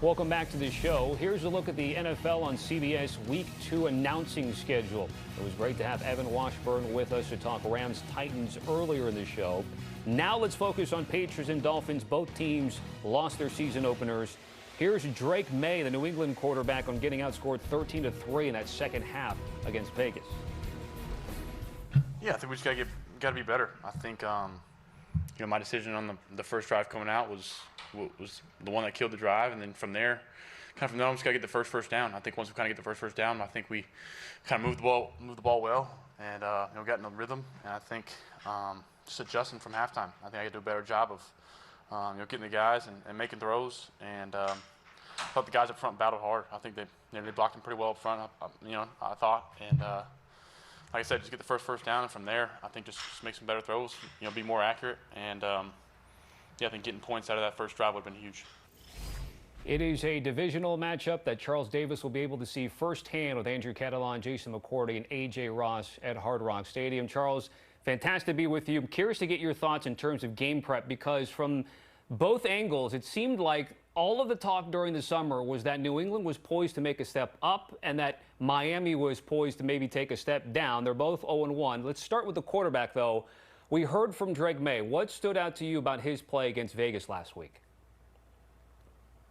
Welcome back to the show. Here's a look at the NFL on CBS Week 2 announcing schedule. It was great to have Evan Washburn with us to talk Rams-Titans earlier in the show. Now let's focus on Patriots and Dolphins. Both teams lost their season openers. Here's Drake Maye, the New England quarterback, on getting outscored 13-3 in that second half against Vegas. Yeah, I think we just got to be better. I think my decision on the first drive coming out was the one that killed the drive, and then from there, on, we just got to get the first down. I think once we kind of get the first down, I think we kind of moved the ball well, and got in a rhythm. And I think just adjusting from halftime. I think I could do a better job of getting the guys and making throws, and thought the guys up front battled hard. I think they blocked them pretty well up front. I thought, and like I said, just get the first down, and from there, I think just make some better throws. Be more accurate, and I think getting points out of that first drive would have been huge. It is a divisional matchup that Charles Davis will be able to see firsthand with Andrew Catalon, Jason McCourty, and A.J. Ross at Hard Rock Stadium. Charles, fantastic to be with you. I'm curious to get your thoughts in terms of game prep, because from both angles, it seemed like all of the talk during the summer was that New England was poised to make a step up and that Miami was poised to maybe take a step down. They're both 0-1. Let's start with the quarterback, though. We heard from Drake Maye. What stood out to you about his play against Vegas last week?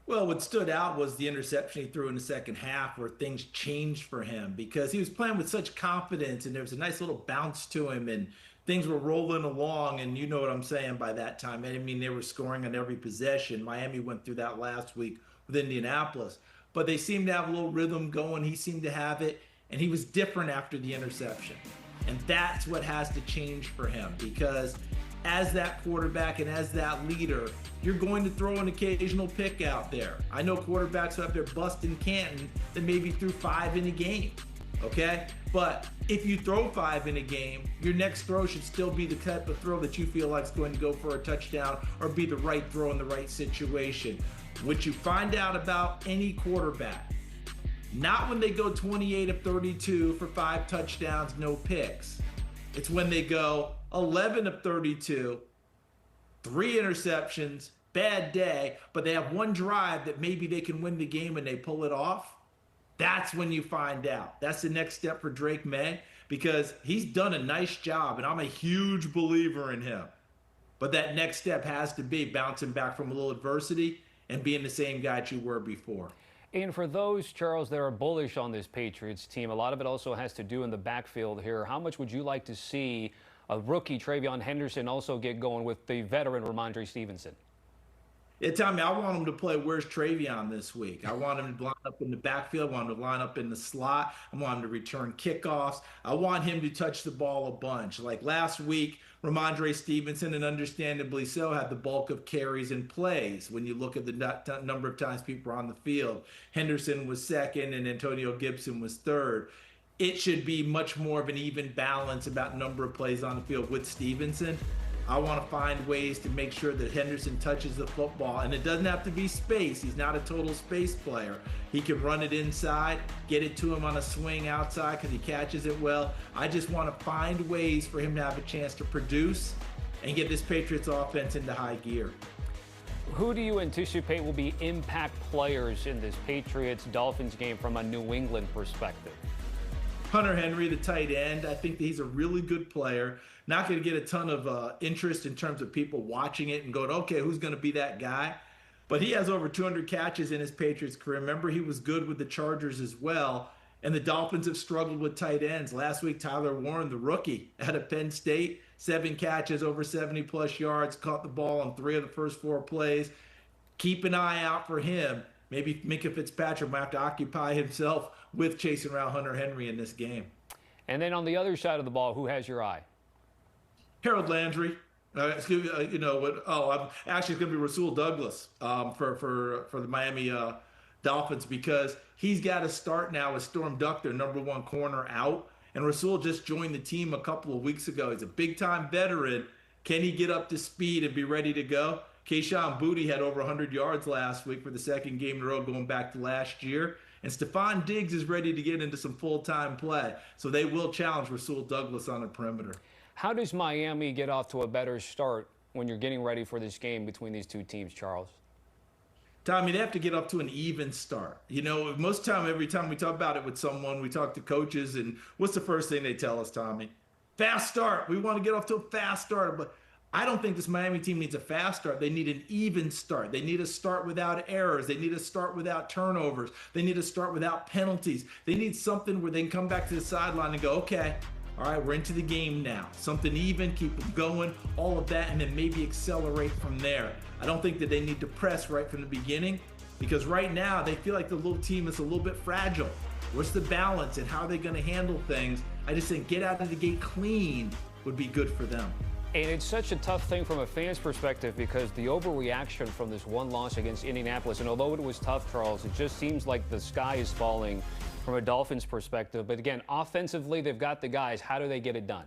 Well, what stood out was the interception he threw in the second half, where things changed for him because he was playing with such confidence, and there was a nice little bounce to him, and things were rolling along, and you know what I'm saying by that time. I mean, they were scoring on every possession. Miami went through that last week with Indianapolis, but they seemed to have a little rhythm going. He seemed to have it, and he was different after the interception. And that's what has to change for him, because as that quarterback and as that leader, you're going to throw an occasional pick out there. I know quarterbacks out there busting Canton that maybe threw 5 in a game, okay? But if you throw 5 in a game, your next throw should still be the type of throw that you feel like is going to go for a touchdown or be the right throw in the right situation. What you find out about any quarterback, not when they go 28 of 32 for 5 touchdowns, no picks. It's when they go 11 of 32, 3 interceptions, bad day, but they have one drive that maybe they can win the game and they pull it off. That's when you find out. That's the next step for Drake Maye, because he's done a nice job, and I'm a huge believer in him. But that next step has to be bouncing back from a little adversity and being the same guy that you were before. And for those, Charles, that are bullish on this Patriots team, a lot of it also has to do in the backfield here. How much would you like to see a rookie, Travion Henderson, also get going with the veteran Ramondre Stevenson? Yeah, Tommy, I want him to play Where's Travion this week. I want him to line up in the backfield. I want him to line up in the slot. I want him to return kickoffs. I want him to touch the ball a bunch. Like last week, Ramondre Stevenson, and understandably so, had the bulk of carries and plays. When you look at the number of times people were on the field, Henderson was second and Antonio Gibson was third. It should be much more of an even balance about number of plays on the field with Stevenson. I want to find ways to make sure that Henderson touches the football, and it doesn't have to be space. He's not a total space player. He can run it inside, get it to him on a swing outside because he catches it well. I just want to find ways for him to have a chance to produce and get this Patriots offense into high gear. Who do you anticipate will be impact players in this Patriots-Dolphins game from a New England perspective? Hunter Henry, the tight end. I think that he's a really good player. Not going to get a ton of interest in terms of people watching it and going, okay, who's going to be that guy? But he has over 200 catches in his Patriots career. Remember, he was good with the Chargers as well. And the Dolphins have struggled with tight ends. Last week, Tyler Warren, the rookie out of Penn State, 7 catches, over 70-plus yards, caught the ball on 3 of the first 4 plays. Keep an eye out for him. Maybe Minkah Fitzpatrick might have to occupy himself with chasing around Hunter Henry in this game. And then on the other side of the ball, who has your eye? Harold Landry. Excuse me, I'm actually going to be Rasul Douglas for the Miami Dolphins, because he's got to start now with Storm Duck, their number 1 corner, out. And Rasul just joined the team a couple of weeks ago. He's a big-time veteran. Can he get up to speed and be ready to go? Kayshon Boutte had over 100 yards last week for the second game in a row going back to last year. And Stephon Diggs is ready to get into some full-time play. So they will challenge Rasul Douglas on the perimeter. How does Miami get off to a better start when you're getting ready for this game between these two teams, Charles? Tommy, they have to get up to an even start. You know, most time, every time we talk about it with someone, we talk to coaches, and what's the first thing they tell us, Tommy? Fast start. We want to get off to a fast start. But I don't think this Miami team needs a fast start. They need an even start. They need a start without errors. They need a start without turnovers. They need a start without penalties. They need something where they can come back to the sideline and go, okay, all right, we're into the game now. Something even, keep them going, all of that, and then maybe accelerate from there. I don't think that they need to press right from the beginning, because right now they feel like the little team is a little bit fragile. What's the balance and how are they going to handle things? I just think get out of the gate clean would be good for them. And it's such a tough thing from a fan's perspective because the overreaction from this one loss against Indianapolis, and although it was tough, Charles, it just seems like the sky is falling from a Dolphins perspective. But again, offensively, they've got the guys. How do they get it done?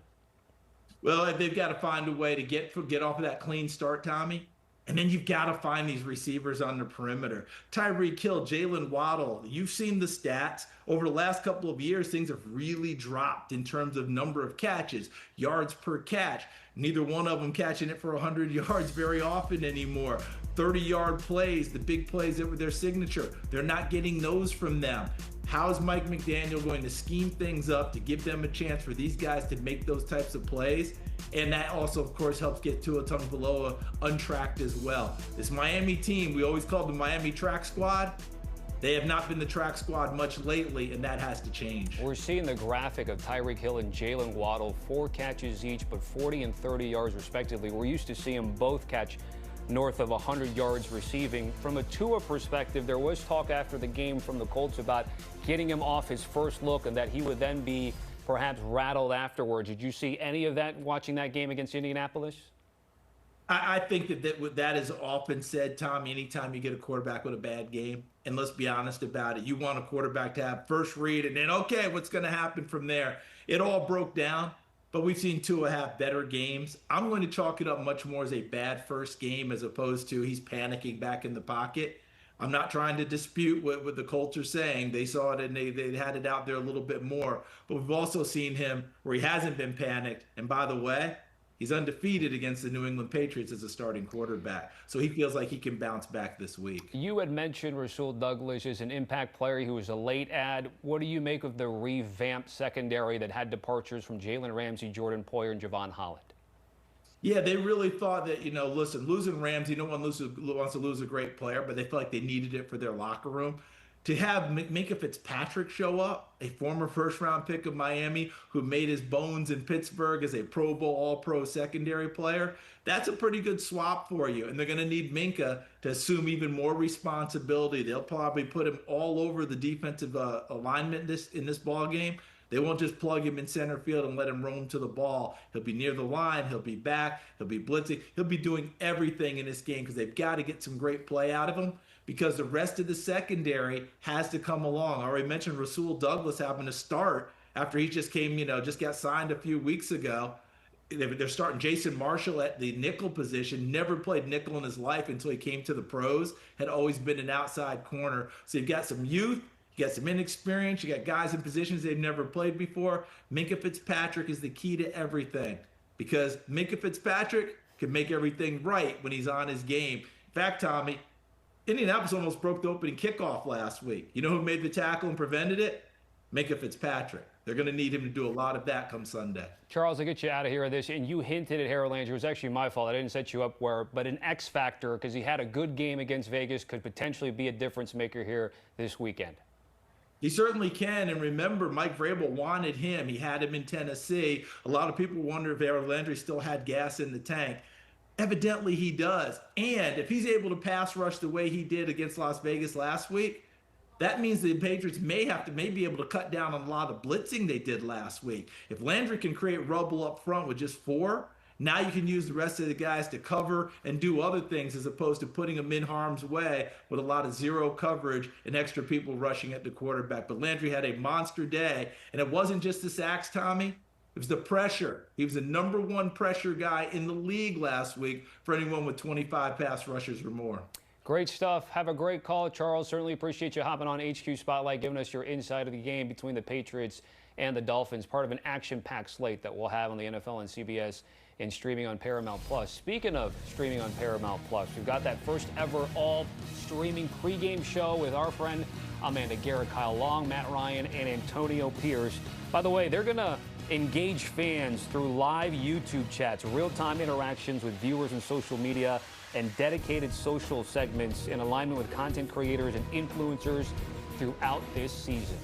Well, they've got to find a way to get off of that clean start, Tommy. And then you've got to find these receivers on the perimeter. Tyreek Hill, Jalen Waddle, you've seen the stats. Over the last couple of years, things have really dropped in terms of number of catches, yards per catch. Neither one of them catching it for 100 yards very often anymore. 30-yard plays, the big plays that were their signature, they're not getting those from them. How is Mike McDaniel going to scheme things up to give them a chance for these guys to make those types of plays? And that also, of course, helps get Tua Tagovailoa untracked as well. This Miami team, we always called the Miami track squad. They have not been the track squad much lately, and that has to change. We're seeing the graphic of Tyreek Hill and Jalen Waddle, 4 catches each, but 40 and 30 yards respectively. We're used to seeing them both catch north of 100 yards receiving. From a Tua perspective, there was talk after the game from the Colts about getting him off his first look and that he would then be perhaps rattled afterwards. Did you see any of that watching that game against Indianapolis? I think that is often said, Tom, anytime you get a quarterback with a bad game. And let's be honest about it. You want a quarterback to have first read and then, okay, what's going to happen from there? It all broke down, but we've seen Tua have better games. I'm going to chalk it up much more as a bad first game as opposed to he's panicking back in the pocket. I'm not trying to dispute what the Colts are saying. They saw it and they had it out there a little bit more. But we've also seen him where he hasn't been panicked. And by the way, he's undefeated against the New England Patriots as a starting quarterback. So he feels like he can bounce back this week. You had mentioned Rasul Douglas as an impact player who was a late add. What do you make of the revamped secondary that had departures from Jalen Ramsey, Jordan Poyer, and Javon Holland? Yeah, they really thought that, listen, losing Ramsey, no one wants to lose a great player, but they felt like they needed it for their locker room. To have Minkah Fitzpatrick show up, a former first-round pick of Miami who made his bones in Pittsburgh as a Pro Bowl All-Pro secondary player, that's a pretty good swap for you. And they're going to need Minkah to assume even more responsibility. They'll probably put him all over the defensive alignment in this ball game. They won't just plug him in center field and let him roam to the ball. He'll be near the line. He'll be back. He'll be blitzing. He'll be doing everything in this game because they've got to get some great play out of him, because the rest of the secondary has to come along. I already mentioned Rasul Douglas having to start after he just just got signed a few weeks ago. They're starting Jason Marshall at the nickel position. Never played nickel in his life until he came to the pros. Had always been an outside corner. So you've got some youth. You got some inexperience. You got guys in positions they've never played before. Minkah Fitzpatrick is the key to everything, because Minkah Fitzpatrick can make everything right when he's on his game. In fact, Tommy, Indianapolis almost broke the opening kickoff last week. You know who made the tackle and prevented it? Minkah Fitzpatrick. They're going to need him to do a lot of that come Sunday. Charles, I'll get you out of here of this. And you hinted at Harold Landry. It was actually my fault. I didn't set you up but an X factor, because he had a good game against Vegas, could potentially be a difference maker here this weekend. He certainly can. And remember, Mike Vrabel wanted him. He had him in Tennessee. A lot of people wonder if Harold Landry still had gas in the tank. Evidently, he does. And if he's able to pass rush the way he did against Las Vegas last week, that means the Patriots may be able to cut down on a lot of blitzing they did last week. If Landry can create rubble up front with just 4, now you can use the rest of the guys to cover and do other things, as opposed to putting them in harm's way with a lot of zero coverage and extra people rushing at the quarterback. But Landry had a monster day, and it wasn't just the sacks, Tommy. It was the pressure. He was the #1 pressure guy in the league last week for anyone with 25 pass rushers or more. Great stuff. Have a great call, Charles. Certainly appreciate you hopping on HQ Spotlight, giving us your insight of the game between the Patriots and the Dolphins, part of an action-packed slate that we'll have on the NFL and CBS and streaming on Paramount Plus. Speaking of streaming on Paramount Plus, we've got that first ever all streaming pregame show with our friend Amanda Garrett, Kyle Long, Matt Ryan, and Antonio Pierce. By the way, they're going to engage fans through live YouTube chats, real-time interactions with viewers and social media, and dedicated social segments in alignment with content creators and influencers throughout this season.